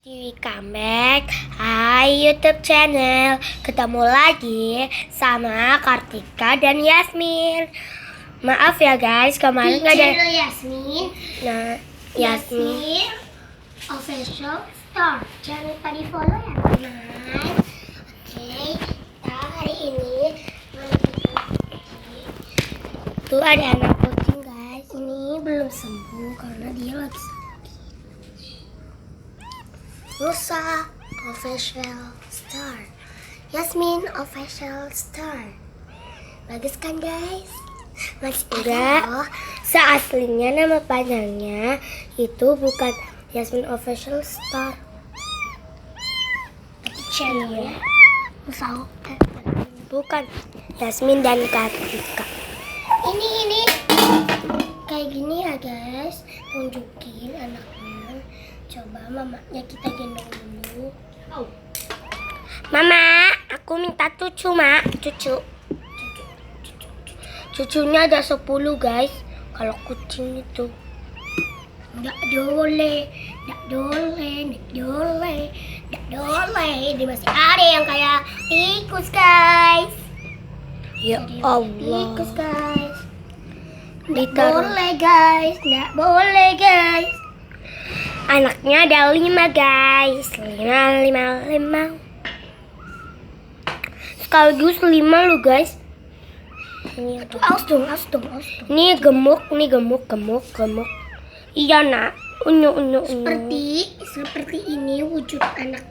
TV comeback. Hai YouTube channel. Ketemu lagi sama Kartika dan Yasmin. Maaf ya guys, kemarin nggak ada Yasmin. Nah, Yasmin Official Store. Jangan lupa di follow ya teman. Oke, hari ini tuh ada anak kucing guys. Ini belum sembuh karena dia lagi sakit. Nusa Official Store. Yasmin Official Store. Bagus kan guys? Mas enggak, seaslinya nama panjangnya itu bukan Yasmin Official Store. channelnya Nusa bukan Yasmin dan Kartika. ini kayak gini ya guys, tunjukin anaknya. Coba mamanya kita gendong dulu. Mama, aku minta cucu, Mak. Cucu. Cucunya ada 10 guys. Kalau kucing itu Nggak boleh. Dia masih ada yang kayak tikus guys. ya Tikus Allah. guys. Nggak Ditaruh. boleh guys. Nggak boleh guys. Anaknya ada 5 guys. 5. Sekaligus 5 lu guys. Ini ada. Aus dong. Ini gemuk. Iya nak. Unyu. Seperti ini wujud anak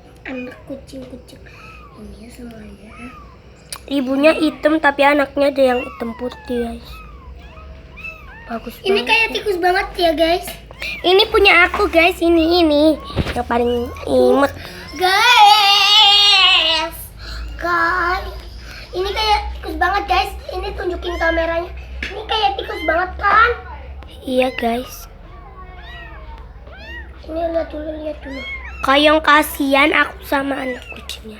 kucing-kucing ini semuanya. Ibunya hitam tapi anaknya ada yang hitam putih guys. Bagus Ini banget. kayak tikus banget ya guys. Ini punya aku guys. Ini yang paling imut. Guys, ini kayak tikus banget guys. Ini tunjukin kameranya. Ini kayak tikus banget kan? Iya guys. Ini lihat dulu. Kayak kasihan aku sama anak kucingnya.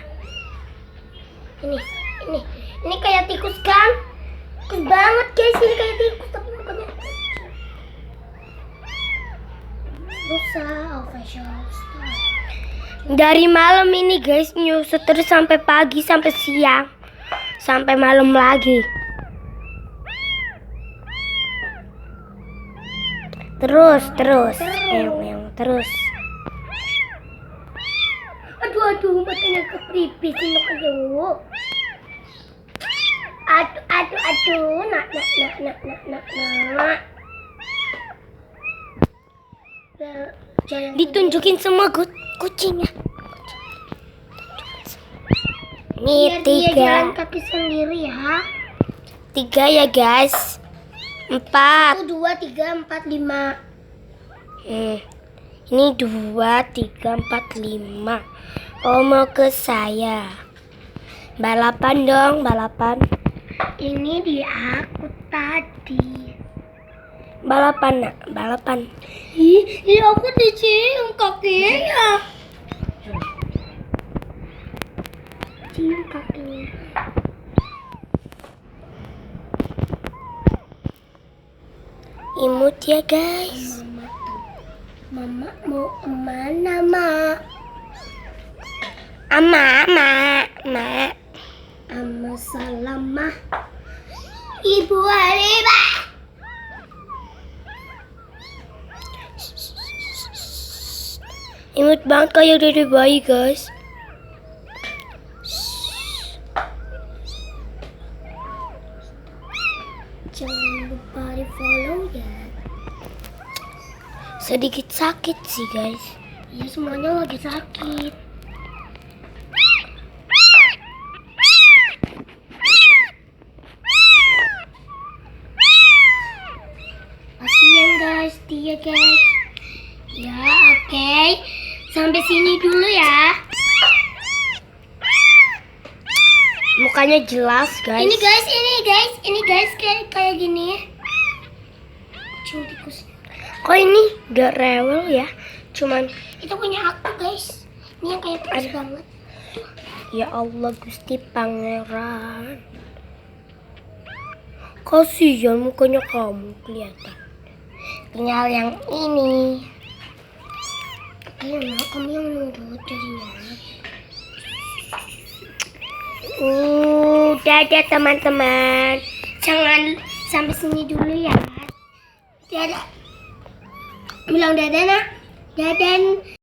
Ini kayak tikus kan? Tikus banget guys. Ini kayak tikus tapi bukannya. Nusa Official Store. Dari malam ini guys nyusut terus sampai pagi, sampai siang, sampai malam lagi. Terus. Meong, terus. Aduh, matanya kepripis ini aduh. Nak. Jangan Ditunjukin semua kucingnya. biar Ini dia 3. jalan kaki sendiri ya. 3 ya guys. 4. 1, 2, 3, 4, 5. Ini 2, 3, 4, 5. Oh mau ke saya. Balapan dong, balapan. Ini dia aku tadi. Balapan nak, balapan. Ih, aku dicium kakinya. Cium kakinya. Imut ya guys. Mama mau kemana, Mak? Mak. Ama salamah. Ibu Halimah. Imut banget kayak dari bayi guys. Jangan lupa di follow ya. Sedikit sakit sih guys. Ya semuanya lagi sakit. Kasihan guys, dia guys. Ya oke. Sampai sini dulu ya. Mukanya jelas guys. Ini guys kayak gini. Kucing tikus. Kok ini gak rewel ya? Cuman Itu punya aku guys. Ini yang kayak tikus banget. ya Allah Gusti Pangeran. Kasihan mukanya kamu kelihatan. Tinggal yang ini. Ayo nak, kamu yang nunggu. Dadah teman-teman. Jangan sampai sini dulu ya. Dadah. Bilang dadah, nak. Dadah.